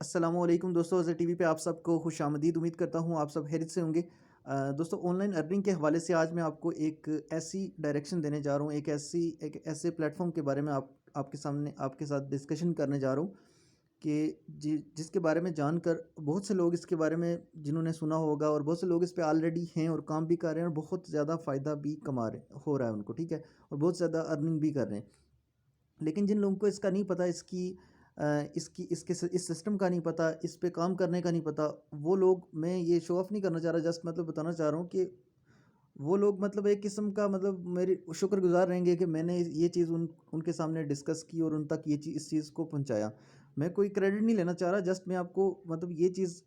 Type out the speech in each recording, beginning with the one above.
अस्सलामुअलैकुम दोस्तों, अज़र टीवी पे आप सबको खुशामदीद। उम्मीद करता हूँ आप सब खैरियत से होंगे। दोस्तों, ऑनलाइन अर्निंग के हवाले से आज मैं आपको एक ऐसी डायरेक्शन देने जा रहा हूँ, एक ऐसे प्लेटफॉर्म के बारे में आपके सामने आपके साथ डिस्कशन करने जा रहा हूँ कि जिसके बारे में जानकर बहुत से लोग इसके बारे में जिन्होंने सुना होगा और बहुत से लोग इस पे ऑलरेडी हैं और काम भी कर रहे हैं और बहुत ज़्यादा फ़ायदा भी कमा रहे हो रहा है उनको, ठीक है, और बहुत ज़्यादा अर्निंग भी कर रहे हैं। लेकिन जिन लोगों को इसका नहीं पता, इस सिस्टम का नहीं पता, इस पे काम करने का नहीं पता, वो लोग, मैं ये शो ऑफ़ नहीं करना चाह रहा, जस्ट मतलब बताना चाह रहा हूँ कि वो लोग मतलब एक किस्म का मतलब मेरे शुक्रगुज़ार रहेंगे कि मैंने ये चीज़ उनके सामने डिस्कस की और उन तक ये चीज़ इस चीज़ को पहुँचाया। मैं कोई क्रेडिट नहीं लेना चाह रहा, जस्ट मैं आपको मतलब ये चीज़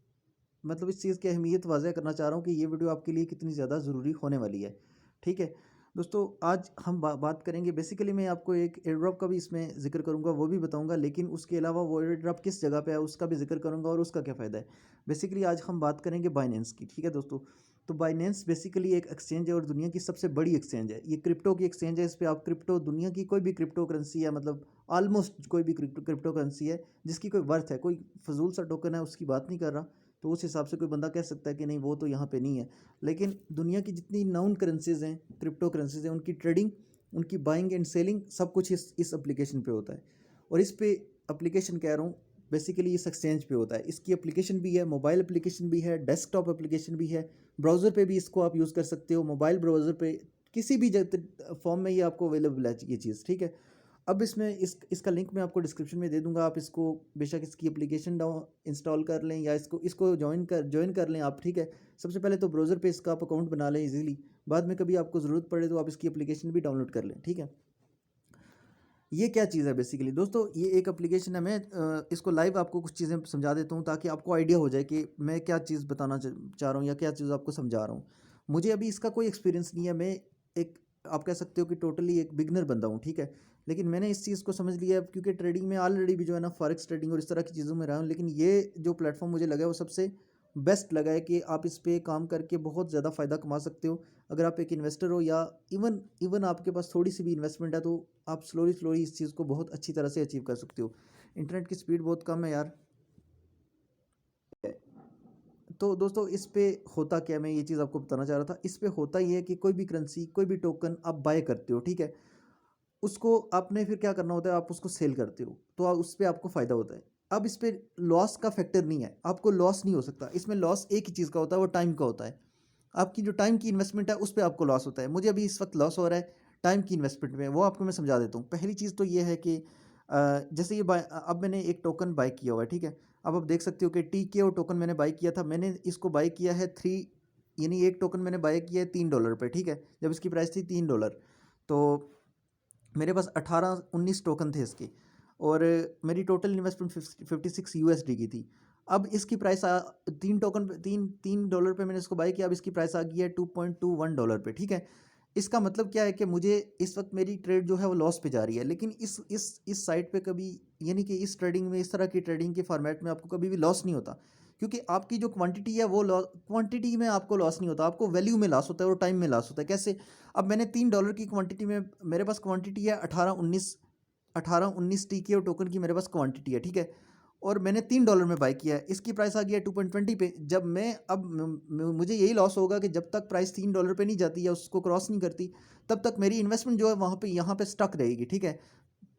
मतलब इस चीज़ की अहमियत वाज़ह करना चाह रहा हूँ कि ये वीडियो आपके लिए कितनी ज़्यादा ज़रूरी होने वाली है। ठीक है? दोस्तों, आज हम बात करेंगे, बेसिकली मैं आपको एक एयर ड्रॉप का भी इसमें ज़िक्र करूँगा, वो भी बताऊँगा, लेकिन उसके अलावा वो एयर ड्रॉप किस जगह पे है उसका भी ज़िक्र करूँगा और उसका क्या फ़ायदा है। बेसिकली आज हम बात करेंगे बाइनेंस की, ठीक है दोस्तों? तो बाइनेंस बेसिकली एक एक्सचेंज है और दुनिया की सबसे बड़ी एक्सचेंज है। ये क्रिप्टो की एक्सचेंज है, इस पे आप क्रिप्टो, दुनिया की कोई भी क्रिप्टो करेंसी है, मतलब ऑलमोस्ट कोई भी क्रिप्टो करेंसी है जिसकी कोई वर्थ है, कोई फ़िज़ूल सा टोकन है, उसकी बात नहीं कर रहा। तो उस हिसाब से कोई बंदा कह सकता है कि नहीं वो तो यहाँ पे नहीं है। लेकिन दुनिया की जितनी नाउन करेंसीज़ हैं, क्रिप्टो करेंसीज़ हैं, उनकी ट्रेडिंग, उनकी बाइंग एंड सेलिंग सब कुछ इस एप्लीकेशन पे होता है। और इस पे एप्लीकेशन कह रहा हूँ, बेसिकली इस एक्सचेंज पे होता है। इसकी एप्लीकेशन भी है, मोबाइल एप्लीकेशन भी है, डेस्कटॉप एप्लीकेशन भी है, ब्राउज़र पे भी इसको आप यूज़ कर सकते हो, मोबाइल ब्राउज़र पे किसी भी फॉर्म में ये आपको अवेलेबल है ये चीज़, ठीक है। अब इसमें इसका लिंक मैं आपको डिस्क्रिप्शन में दे दूंगा, आप इसको बेशक इसकी एप्लीकेशन डाउन इंस्टॉल कर लें या इसको ज्वाइन कर लें आप, ठीक है। सबसे पहले तो ब्राउज़र पे इसका आप अकाउंट बना लें इजीली, बाद में कभी आपको ज़रूरत पड़े तो आप इसकी एप्लीकेशन भी डाउनलोड कर लें, ठीक है। ये क्या चीज़ है बेसिकली दोस्तों, ये एक एप्लीकेशन है। मैं इसको लाइव आपको कुछ चीज़ें समझा देता हूँ ताकि आपको आइडिया हो जाए कि मैं क्या चीज़ बताना चाह रहा हूँ या क्या चीज़ आपको समझा रहा हूँ। मुझे अभी इसका कोई एक्सपीरियंस नहीं है, मैं एक, आप कह सकते हो कि टोटली एक बिगनर बंदा हूँ, ठीक है। लेकिन मैंने इस चीज़ को समझ लिया है क्योंकि ट्रेडिंग में ऑलरेडी भी जो है ना, फॉरेक्स ट्रेडिंग और इस तरह की चीज़ों में रहा हूँ। लेकिन ये जो प्लेटफॉर्म मुझे लगा है वो सबसे बेस्ट लगा है कि आप इस पे काम करके बहुत ज़्यादा फ़ायदा कमा सकते हो। अगर आप एक इन्वेस्टर हो या इवन इवन आपके पास थोड़ी सी भी इन्वेस्टमेंट है तो आप स्लोली स्लोली इस चीज़ को बहुत अच्छी तरह से अचीव कर सकते हो। इंटरनेट की स्पीड बहुत कम है यार। तो दोस्तों, इस पे होता क्या है, मैं ये चीज़ आपको बताना चाह रहा था। इस पे होता ही है कि कोई भी करेंसी, कोई भी टोकन आप बाय करते हो, ठीक है। उसको आपने फिर क्या करना होता है, आप उसको सेल करते हो तो उस पे आपको फ़ायदा होता है। अब इस पे लॉस का फैक्टर नहीं है, आपको लॉस नहीं हो सकता। इसमें लॉस एक ही चीज़ का होता है, वो टाइम का होता है। आपकी जो टाइम की इन्वेस्टमेंट है उस पे आपको लॉस होता है। मुझे अभी इस वक्त लॉस हो रहा है टाइम की इन्वेस्टमेंट में, वो आपको मैं समझा देता हूँ। पहली चीज़ तो ये है कि जैसे अब मैंने एक टोकन बाय किया हुआ है, ठीक है। अब आप देख सकते हो कि टी के ओ टोकन मैंने बाय किया था। मैंने इसको बाय किया है थ्री, यानी एक टोकन मैंने बाय किया है $3 पे, ठीक है। जब इसकी प्राइस थी $3, तो मेरे पास 18-19 टोकन थे इसके, और मेरी टोटल इन्वेस्टमेंट 56 यूएसडी की थी। अब इसकी प्राइस तीन टोकन पे, तीन तीन डॉलर पे मैंने इसको बाय किया। अब इसकी प्राइस आ गई है $2.21 पे, ठीक है। इसका मतलब क्या है कि मुझे इस वक्त मेरी ट्रेड जो है वो लॉस पे जा रही है, लेकिन इस साइट पे कभी, यानी कि इस ट्रेडिंग में, इस तरह की ट्रेडिंग के फॉर्मेट में आपको कभी भी लॉस नहीं होता, क्योंकि आपकी जो क्वांटिटी है वो क्वांटिटी में आपको लॉस नहीं होता, आपको वैल्यू में लॉस होता है और टाइम में लॉस होता है। कैसे? अब मैंने $3 की क्वांटिटी में, मेरे पास क्वांटिटी है 18-19 टी के और टोकन की मेरे पास क्वांटिटी है, ठीक है। और मैंने $3 में बाय किया है, इसकी प्राइस आ गई है 2.20 पे। जब मैं अब मुझे यही लॉस होगा कि जब तक प्राइस $3 पे नहीं जाती या उसको क्रॉस नहीं करती, तब तक मेरी इन्वेस्टमेंट जो है वहाँ पे, यहाँ पे स्टक रहेगी, ठीक है,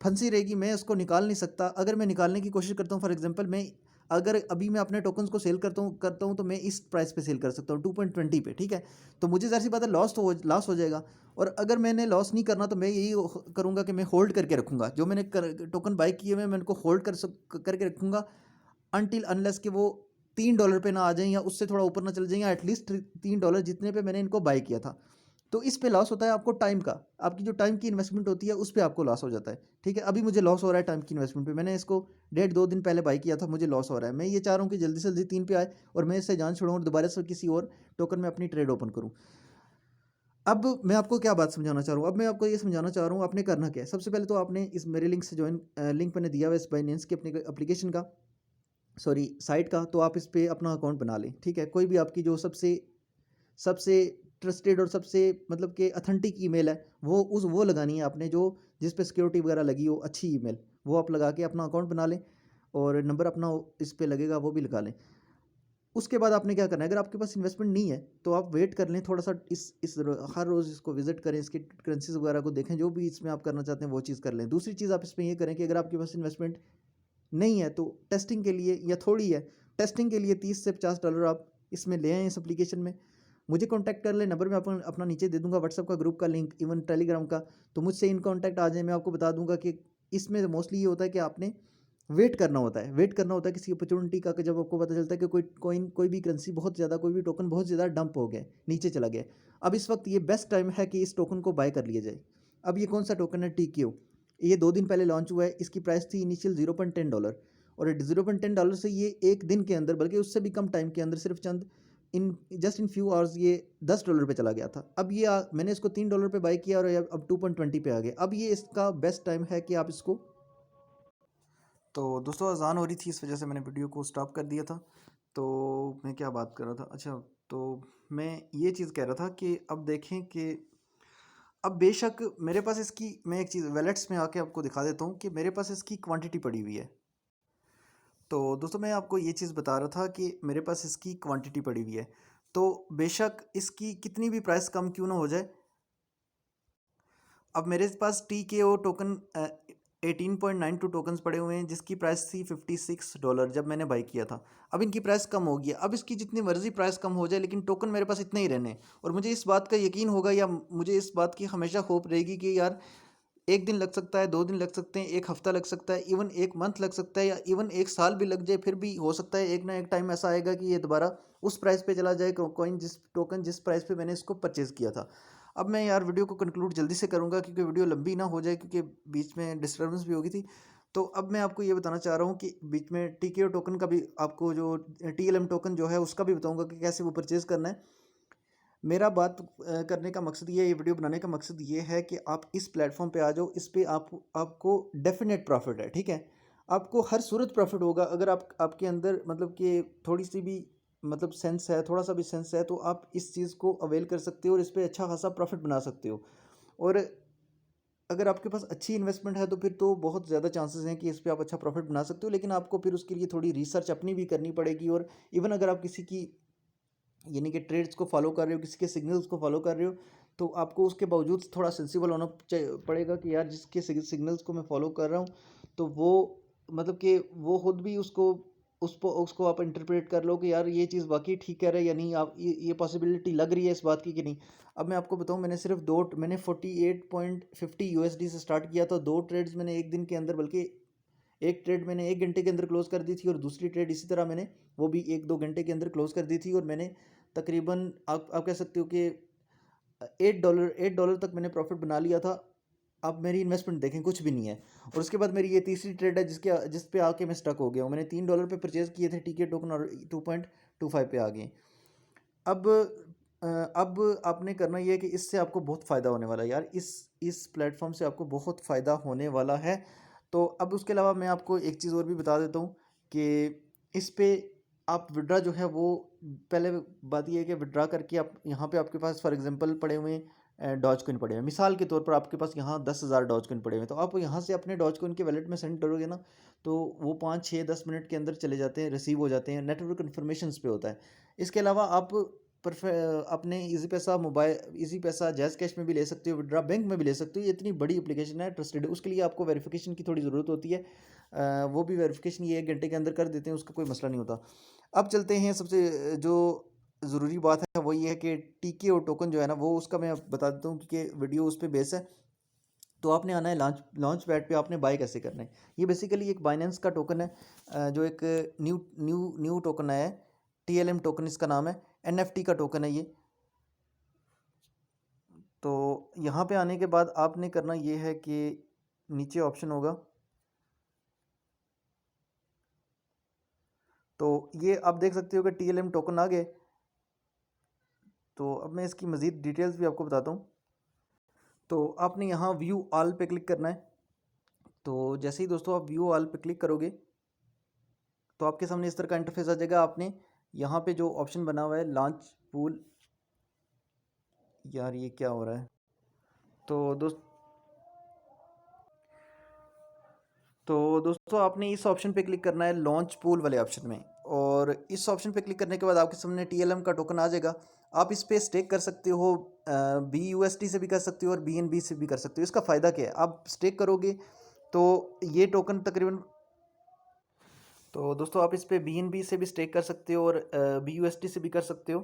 फंसी रहेगी। मैं उसको निकाल नहीं सकता। अगर मैं निकालने की कोशिश करता हूँ, फॉर एग्जांपल मैं, अगर अभी मैं अपने टोकन्स को सेल करता हूँ तो मैं इस प्राइस पे सेल कर सकता हूँ 2.20 पे, ठीक है। तो मुझे ज़ाहिर सी बात है लॉस हो जाएगा। और अगर मैंने लॉस नहीं करना तो मैं यही करूँगा कि मैं होल्ड करके रखूँगा। जो मैंने टोकन बाई किए हुए मैं उनको होल्ड करके रखूँगा अनटिल अनलेस कि वो $3 पे ना आ जाएं या उससे थोड़ा ऊपर ना चले जाएं, या एटलीस्ट $3 जितने पे मैंने इनको बाय किया था। तो इस पे लॉस होता है आपको टाइम का, आपकी जो टाइम की इन्वेस्टमेंट होती है उस पे आपको लॉस हो जाता है, ठीक है। अभी मुझे लॉस हो रहा है टाइम की इन्वेस्टमेंट पे। मैंने इसको 1.5-2 दिन पहले बाई किया था, मुझे लॉस हो रहा है। मैं ये चाह रहा हूँ कि जल्दी से जल्दी 3 पे आए और मैं इससे जान छोड़ूँ और दोबारा से किसी और टोकन में अपनी ट्रेड ओपन करूँ। अब मैं आपको क्या बात समझाना चाह रहा हूँ, अब मैं आपको ये समझाना चाह रहा हूँ आपने करना क्या है। सबसे पहले तो आपने इस मेरे लिंक से ज्वाइन, लिंक मैंने दिया हुआ है इस बाइनेंस के अपने एप्लीकेशन का, सॉरी साइट का। तो आप इस पे अपना अकाउंट बना लें, ठीक है। कोई भी आपकी जो सबसे सबसे ट्रस्टेड और सबसे मतलब कि ऑथेंटिक ईमेल है, वो लगानी है आपने, जो जिस पे सिक्योरिटी वगैरह लगी हो, अच्छी ईमेल, वो आप लगा के अपना अकाउंट बना लें। और नंबर अपना इस पे लगेगा, वो भी लगा लें। उसके बाद आपने क्या करना है, अगर आपके पास इन्वेस्टमेंट नहीं है तो आप वेट कर लें थोड़ा सा, हर रोज़ इसको विजिट करें, इसकी करेंसीज वगैरह को देखें, जो भी इसमें आप करना चाहते हैं वो चीज़ कर लें। दूसरी चीज़ आप इसमें ये करें कि अगर आपके पास इन्वेस्टमेंट नहीं है तो टेस्टिंग के लिए, या थोड़ी है, टेस्टिंग के लिए $30 से $50 आप इसमें ले आएँ इस एप्लीकेशन में। मुझे कांटेक्ट कर लें, नंबर मैं अपना नीचे दे दूंगा, व्हाट्सअप का ग्रुप का लिंक, इवन टेलीग्राम का, तो मुझसे इन कांटेक्ट आ जाए। मैं आपको बता दूंगा कि इसमें मोस्टली ये होता है कि आपने वेट करना होता है, किसी अपॉर्चुनिटी का, कि जब आपको पता चलता है कि कोई कॉइन, कोई भी करेंसी बहुत ज़्यादा, कोई भी टोकन बहुत ज़्यादा डंप हो गया, नीचे चला गया। अब इस वक्त ये बेस्ट टाइम है कि इस टोकन को बाय कर लिया जाए। अब ये कौन सा टोकन है, TKO। ये 2 दिन पहले लॉन्च हुआ है, इसकी प्राइस थी इनिशियल $0.10, और $0.10 से ये एक दिन के अंदर, बल्कि उससे भी कम टाइम के अंदर, सिर्फ चंद इन फ्यू आवर्स ये $10 पे चला गया था। अब ये मैंने इसको $3 पे बाय किया और अब 2.20 पे आ गया। अब ये इसका बेस्ट टाइम है कि आप इसको। तो दोस्तों अज़ान हो रही थी, इस वजह से मैंने वीडियो को स्टॉप कर दिया था। तो मैं क्या बात कर रहा था, अच्छा, तो मैं ये चीज़ कह रहा था कि अब देखें कि अब बेशक मेरे पास इसकी, मैं एक चीज़ वैलेट्स में आके आपको दिखा देता हूँ कि मेरे पास इसकी क्वांटिटी पड़ी हुई है। तो दोस्तों मैं आपको ये चीज़ बता रहा था कि मेरे पास इसकी क्वांटिटी पड़ी हुई है, तो बेशक इसकी कितनी भी प्राइस कम क्यों ना हो जाए। अब मेरे पास TKO टोकन 18.92 टोकन्स पड़े हुए हैं, जिसकी प्राइस थी $56 जब मैंने बाई किया था। अब इनकी प्राइस कम हो गई, अब इसकी जितनी मर्जी प्राइस कम हो जाए, लेकिन टोकन मेरे पास इतने ही रहने हैं। और मुझे इस बात का यकीन होगा, या मुझे इस बात की हमेशा होप रहेगी कि यार, एक दिन लग सकता है, 2 दिन लग सकते हैं, एक हफ्ता लग सकता है, इवन एक मंथ लग सकता है, या इवन एक साल भी लग जाए, फिर भी हो सकता है एक ना एक टाइम ऐसा आएगा कि ये दोबारा उस प्राइस पे चला जाए, कॉइन जिस प्राइस पे मैंने इसको परचेज़ किया था। अब मैं यार वीडियो को कंक्लूड जल्दी से करूँगा, क्योंकि वीडियो लंबी ना हो जाए, क्योंकि बीच में डिस्टर्बेंस भी होगी थी। तो अब मैं आपको ये बताना चाह रहा हूँ कि बीच में TKO टोकन का भी, आपको जो TLM टोकन जो है उसका भी बताऊँगा कि कैसे वो परचेज़ करना है। मेरा बात करने का मकसद ये वीडियो बनाने का मकसद ये है कि आप इस प्लेटफॉर्म पे आ जाओ, इस पे आपको डेफिनेट प्रॉफिट है, ठीक है। आपको हर सूरत प्रॉफिट होगा, अगर आपके अंदर मतलब कि थोड़ी सी भी मतलब सेंस है, थोड़ा सा भी सेंस है, तो आप इस चीज़ को अवेल कर सकते हो और इस पे अच्छा खासा प्रॉफिट बना सकते हो। और अगर आपके पास अच्छी इन्वेस्टमेंट है तो फिर तो बहुत ज़्यादा चांसेस हैं कि इस पे आप अच्छा प्रॉफिट बना सकते हो, लेकिन आपको फिर उसके लिए थोड़ी रिसर्च अपनी भी करनी पड़ेगी। और इवन अगर आप किसी की, यानी कि ट्रेड्स को फॉलो कर रहे हो, किसी के सिग्नल्स को फॉलो कर रहे हो, तो आपको उसके बावजूद थोड़ा सेंसिबल होना पड़ेगा कि यार, जिसके सिग्नल्स को मैं फॉलो कर रहा हूँ, तो वो मतलब कि वो खुद भी उसको आप इंटरप्रेट कर लो कि यार ये चीज़ वाकई ठीक कह रहा है या नहीं, आप ये पॉसिबिलिटी लग रही है इस बात की कि नहीं। अब मैं आपको बताऊं, मैंने 48.50 USD से स्टार्ट किया था। 2 ट्रेड्स मैंने एक दिन के अंदर, बल्कि एक ट्रेड मैंने 1 घंटे के अंदर क्लोज कर दी थी, और दूसरी ट्रेड इसी तरह मैंने वो भी 1-2 घंटे के अंदर क्लोज कर दी थी। और मैंने तकरीबन, आप कह सकते हो कि $8 तक मैंने प्रॉफिट बना लिया था। अब मेरी इन्वेस्टमेंट देखें, कुछ भी नहीं है। और उसके बाद मेरी ये तीसरी ट्रेड है जिस पे आके मैं स्टक हो गया हूँ। मैंने $3 पे परचेज़ किए थे TK टोकन, और 2.25 पे आ गए। अब अब आपने करना ये है कि इससे आपको बहुत फ़ायदा होने वाला है यार, इस प्लेटफॉर्म से आपको बहुत फ़ायदा होने वाला है। तो अब उसके अलावा मैं आपको एक चीज़ और भी बता देता हूँ कि इस पे आप विड्रा जो है वो, पहले बात ये है कि विड्रा करके आप यहाँ पे, आपके पास फॉर एग्जांपल पड़े हुए डॉज कॉइन पड़े हुए हैं, मिसाल के तौर पर आपके पास यहाँ 10,000 डॉज कॉइन पड़े हुए हैं, तो आप यहाँ से अपने डॉज कॉइन के वैलेट में सेंड करोगे ना, तो वो 5-6-10 मिनट के अंदर चले जाते हैं, रिसीव हो जाते हैं, नेटवर्क इन्फॉर्मेशन पे होता है। इसके अलावा आप अपने इजी पैसा, इजी पैसा जैज़ कैश में भी ले सकते हो, विड्रा बैंक में भी ले सकते हो। ये इतनी बड़ी एप्लीकेशन है, ट्रस्टेड है। उसके लिए आपको वेरिफिकेशन की थोड़ी ज़रूरत होती है, वो भी वेरिफिकेशन ये 1 घंटे के अंदर कर देते हैं, उसका कोई मसला नहीं होता। अब चलते हैं, सबसे जो ज़रूरी बात है वो ये है कि TKO टोकन जो है ना, वो उसका मैं बता देता हूँ, क्योंकि वीडियो उस पर बेस है। तो आपने आना है लॉन्च पैड पे, आपने बाय कैसे करना है। ये बेसिकली एक बाइनेंस का टोकन है, जो एक न्यू न्यू न्यू टोकन आया है, TLM टोकन इसका नाम है, NFT का टोकन है ये। तो यहाँ पे आने के बाद आपने करना ये है कि नीचे ऑप्शन होगा, तो ये आप देख सकते हो कि TLM टोकन आ गए। तो अब मैं इसकी मज़ीद डिटेल्स भी आपको बताता हूँ। तो आपने यहाँ व्यू ऑल पे क्लिक करना है। तो जैसे ही दोस्तों आप व्यू ऑल पे क्लिक करोगे, तो आपके सामने इस तरह का इंटरफेस आ जाएगा। आपने यहाँ पे जो ऑप्शन बना हुआ है लॉन्च पूल, यार ये क्या हो रहा है। तो तो दोस्तों आपने इस ऑप्शन पे क्लिक करना है लॉन्च पूल वाले ऑप्शन में, और इस ऑप्शन पे क्लिक करने के बाद आपके सामने TLM का टोकन आ जाएगा। आप इस पे स्टेक कर सकते हो, BUSD से भी कर सकते हो और BNB से भी कर सकते हो। इसका फ़ायदा क्या है, आप स्टेक करोगे तो ये टोकन तकरीबन, तो दोस्तों आप इस पे BNB से भी स्टेक कर सकते हो और BUSD से भी कर सकते हो।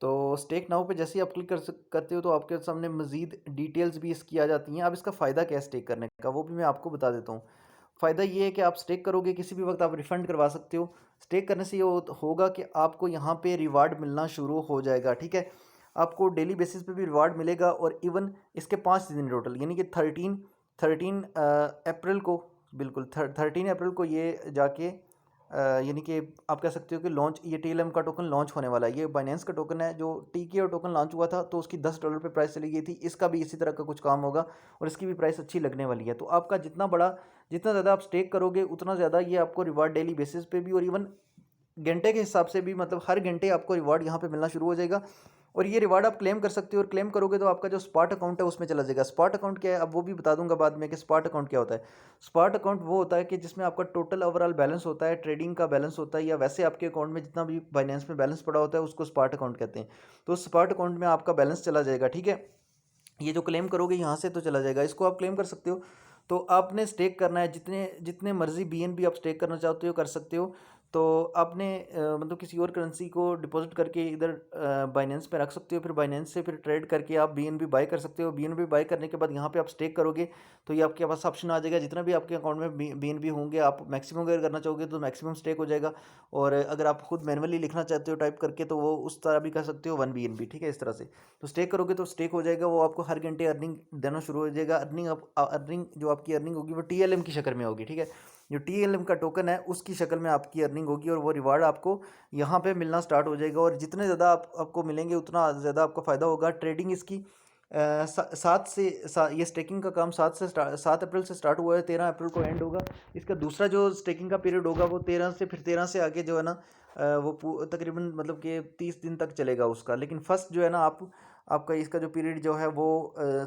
तो स्टेक नाउ पे जैसे ही आप क्लिक करते हो तो आपके सामने मज़ीद डिटेल्स भी इसकी आ जाती हैं। अब इसका फ़ायदा क्या है स्टेक करने का, वो भी मैं आपको बता देता हूँ। फ़ायदा ये है कि आप स्टेक करोगे, किसी भी वक्त आप रिफ़ंड करवा सकते हो। स्टेक करने से ये होगा कि आपको यहाँ पे रिवार्ड मिलना शुरू हो जाएगा, ठीक है। आपको डेली बेसिस पे भी रिवार्ड मिलेगा, और इवन इसके 5 दिन टोटल, यानी कि थर्टीन थर्टीन अप्रैल को, बिल्कुल 13 अप्रैल को ये जाके यानी कि आप कह सकते हो कि लॉन्च, ये TLM का टोकन लॉन्च होने वाला है। ये बाइनेंस का टोकन है, जो TKO टोकन लॉन्च हुआ था तो उसकी $10 पे प्राइस चली गई थी। इसका भी इसी तरह का कुछ काम होगा और इसकी भी प्राइस अच्छी लगने वाली है। तो आपका जितना ज़्यादा आप स्टेक करोगे उतना ज़्यादा ये आपको रिवार्ड डेली बेसिस पे भी, और इवन घंटे के हिसाब से भी, मतलब हर घंटे आपको रिवार्ड यहाँ पे मिलना शुरू हो जाएगा। और ये रिवार्ड आप क्लेम कर सकते हो, और क्लेम करोगे तो आपका जो स्पॉट अकाउंट है उसमें चला जाएगा। स्पॉट अकाउंट क्या है अब वो भी बता दूंगा बाद में कि स्पॉट अकाउंट क्या होता है। स्पॉट अकाउंट वो होता है कि जिसमें आपका टोटल ओवरऑल बैलेंस होता है, ट्रेडिंग का बैलेंस होता है, या वैसे आपके अकाउंट में जितना भी बाइनेंस में बैलेंस पड़ा होता है उसको स्पॉट अकाउंट कहते हैं। तो स्पॉट अकाउंट में आपका बैलेंस चला जाएगा, ठीक है। ये जो क्लेम करोगे यहाँ से तो चला जाएगा, इसको आप क्लेम कर सकते हो। तो आपने स्टेक करना है, जितने जितने मर्जी BNB आप स्टेक करना चाहते हो कर सकते हो। तो आपने मतलब किसी और करेंसी को डिपॉजिट करके इधर बाइनेंस पे रख सकते हो, फिर बाइनेंस से फिर ट्रेड करके आप BNB बाय कर सकते हो। BNB बाय करने के बाद यहाँ पे आप स्टेक करोगे तो ये आपके पास ऑप्शन आ जाएगा, जितना भी आपके अकाउंट में BNB होंगे आप मैक्सिमम अगर करना चाहोगे तो मैक्सिमम स्टेक हो जाएगा। और अगर आप खुद मैनुअली लिखना चाहते हो टाइप करके तो वो उस तरह भी कर सकते हो 1 BNB, ठीक है, इस तरह से। तो स्टेक करोगे तो स्टेक हो जाएगा, वो आपको हर घंटे अर्निंग देना शुरू हो जाएगा। अर्निंग जो आपकी अर्निंग होगी वो TLM की शक्ल में होगी, ठीक है। जो TLM का टोकन है उसकी शक्ल में आपकी अर्निंग होगी, और वो रिवार्ड आपको यहाँ पे मिलना स्टार्ट हो जाएगा। और जितने ज़्यादा आपको मिलेंगे उतना ज़्यादा आपको फ़ायदा होगा। ट्रेडिंग इसकी ये स्टेकिंग का काम 7 अप्रैल से स्टार्ट हुआ है, 13 अप्रैल को एंड होगा। इसका दूसरा जो स्टेकिंग का पीरियड होगा वो 13 से, फिर 13 से आगे जो है ना वो तकरीबन मतलब कि 30 दिन तक चलेगा उसका। लेकिन फर्स्ट जो है ना आपका इसका जो पीरियड जो है वो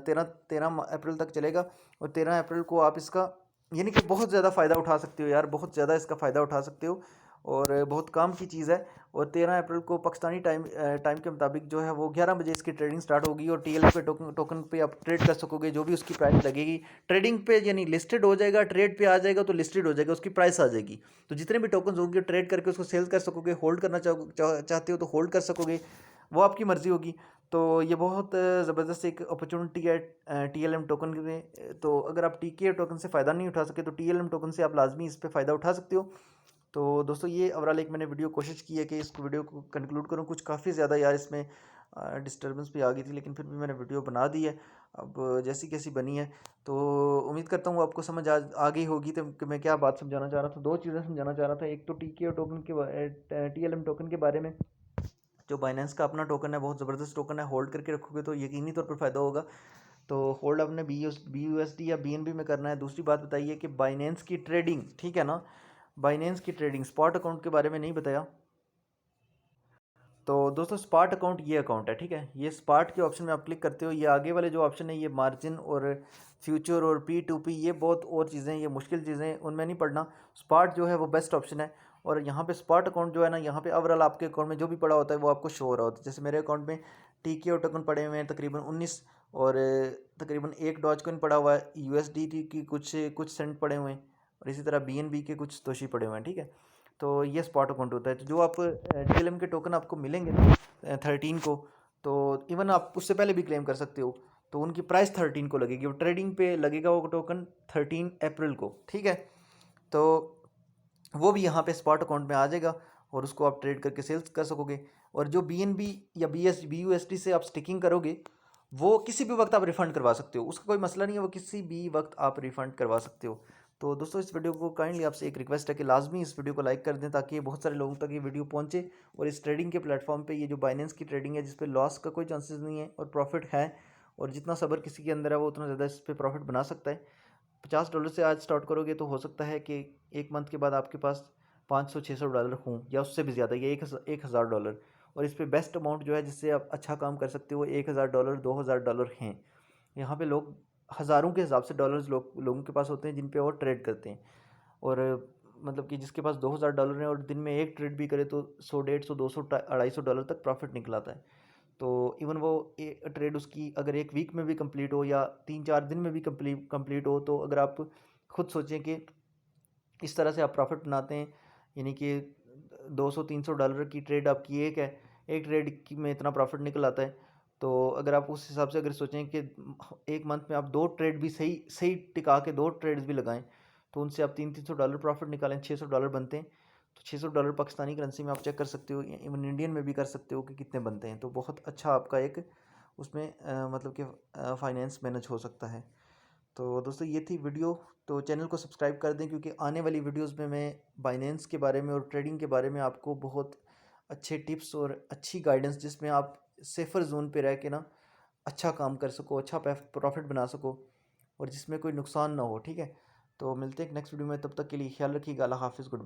13 अप्रैल तक चलेगा। और 13 अप्रैल को आप इसका यानी कि बहुत ज़्यादा फ़ायदा उठा सकते हो यार, बहुत ज़्यादा इसका फ़ायदा उठा सकते हो, और बहुत काम की चीज़ है। और 13 अप्रैल को पाकिस्तानी टाइम के मुताबिक जो है वो 11 बजे इसकी ट्रेडिंग स्टार्ट होगी, और TLM पे टोकन पे आप ट्रेड कर सकोगे, जो भी उसकी प्राइस लगेगी ट्रेडिंग पे, यानी लिस्टेड हो जाएगा, ट्रेड पे आ जाएगा तो लिस्टेड हो जाएगा, उसकी प्राइस आ जाएगी। तो जितने भी टोकन होंगे ट्रेड करके उसको सेल कर सकोगे, होल्ड करना चाहते हो तो होल्ड कर सकोगे, वो आपकी मर्ज़ी होगी। तो ये बहुत ज़बरदस्त एक अपॉर्चुनिटी है TLM टोकन में। तो अगर आप TK टोकन से फ़ायदा नहीं उठा सके तो TLM टोकन से आप लाजमी इस पर फ़ायदा उठा सकते हो। तो दोस्तों ये ओवरऑल एक मैंने वीडियो कोशिश की है कि इस वीडियो को कंक्लूड करूँ। कुछ काफ़ी ज़्यादा यार इसमें डिस्टर्बेंस भी आ गई थी, लेकिन फिर भी मैंने वीडियो बना दी है अब जैसी कैसी बनी है। तो उम्मीद करता हूँ आपको समझ आ गई होगी तो कि मैं क्या बात समझाना चाह रहा था। दो चीज़ें समझाना चाह रहा था, एक तो TK टोकन के TLM टोकन के बारे में। जो बाइनेंस का अपना टोकन है बहुत ज़बरदस्त टोकन है, होल्ड करके रखोगे तो यकीनी तौर पर फ़ायदा होगा। तो होल्ड आपने BUSD या BNB में करना है। दूसरी बात बताइए कि बाइनेंस की ट्रेडिंग, ठीक है ना, बाइनेंस की ट्रेडिंग, स्पॉट अकाउंट के बारे में नहीं बताया। तो दोस्तों स्पॉट अकाउंट ये अकाउंट है, ठीक है। ये स्पॉट के ऑप्शन में आप क्लिक करते हो, ये आगे वाले जो ऑप्शन है ये मार्जिन और फ्यूचर और P2P, ये बहुत और चीज़ें, ये मुश्किल चीज़ें, उनमें नहीं पढ़ना। स्पॉट जो है वो बेस्ट ऑप्शन है। और यहाँ पे स्पॉट अकाउंट जो है ना, यहाँ पे ओवरऑल आपके अकाउंट में जो भी पड़ा होता है वो आपको शो हो रहा होता है। जैसे मेरे अकाउंट में TK टोकन पड़े हुए हैं तकरीबन 19, और तकरीबन 1 डॉज कॉइन पड़ा हुआ है, USDT की कुछ कुछ सेंट पड़े हुए हैं, और इसी तरह BNB के कुछ तोशी पड़े हुए हैं, ठीक है। तो ये स्पॉट अकाउंट होता है। तो जो आप TLM के टोकन आपको मिलेंगे 13 को, तो इवन आप उससे पहले भी क्लेम कर सकते हो। तो उनकी प्राइस 13 को लगेगी, वो ट्रेडिंग पे लगेगा वो टोकन 13 अप्रैल को, ठीक है। तो वो भी यहाँ पे स्पॉट अकाउंट में आ जाएगा, और उसको आप ट्रेड करके सेल्स कर सकोगे। और जो BNB या BUSD से आप स्टिकिंग करोगे वो किसी भी वक्त आप रिफ़ंड करवा सकते हो, उसका कोई मसला नहीं है, वो किसी भी वक्त आप रिफ़ंड करवा सकते हो। तो दोस्तों इस वीडियो को काइंडली आपसे एक रिक्वेस्ट है कि लाजमी इस वीडियो को लाइक कर दें, ताकि बहुत सारे लोगों तक ये वीडियो पहुंचे। और इस ट्रेडिंग के प्लेटफॉर्म पे, ये जो बाइनेंस की ट्रेडिंग है जिस पे लॉस का कोई चांसेस नहीं है और प्रॉफिट है, और जितना सब्र किसी के अंदर है वो उतना ज़्यादा इस पर प्रॉफिट बना सकता है। $50 से आज स्टार्ट करोगे तो हो सकता है कि 1 मंथ के बाद आपके पास $500-600 हों, या उससे भी ज़्यादा, या 1,000 $। और इस पे बेस्ट अमाउंट जो है जिससे आप अच्छा काम कर सकते हो, $1,000 $2,000 हैं। यहाँ पे लोग हज़ारों के हिसाब से डॉलर्स लोगों के पास होते हैं जिन पे वो ट्रेड करते हैं। और मतलब कि जिसके पास $2000 है और दिन में एक ट्रेड भी करे तो 100, 150, 200, $250 तक प्रॉफिट निकल आता है। तो इवन वो ट्रेड उसकी अगर एक वीक में भी कंप्लीट हो या 3-4 दिन में भी कंप्लीट हो, तो अगर आप खुद सोचें कि इस तरह से आप प्रॉफिट बनाते हैं, यानी कि $200-300 की ट्रेड आपकी एक है, एक ट्रेड की में इतना प्रॉफिट निकल आता है। तो अगर आप उस हिसाब से अगर सोचें कि एक मंथ में आप 2 ट्रेड भी सही सही टिका के 2 ट्रेड्स भी लगाएं, तो उनसे आप $300-300 प्रॉफिट निकालें, $600 बनते हैं। तो $600 पाकिस्तानी करेंसी में आप चेक कर सकते हो, इवन इंडियन में भी कर सकते हो कि कितने बनते हैं। तो बहुत अच्छा आपका एक उसमें मतलब कि फाइनेंस मैनेज हो सकता है। तो दोस्तों ये थी वीडियो, तो चैनल को सब्सक्राइब कर दें, क्योंकि आने वाली वीडियोस में मैं बाइनेंस के बारे में और ट्रेडिंग के बारे में आपको बहुत अच्छे टिप्स और अच्छी गाइडेंस, जिसमें आप सेफ़र जोन पे रह के ना अच्छा काम कर सको, अच्छा प्रॉफिट बना सको और जिसमें कोई नुकसान ना हो। ठीक है, तो मिलते हैं एक नेक्स्ट वीडियो में, तब तक के लिए ख्याल रखिएगा। अल्लाह हाफिज़, गुड बाय।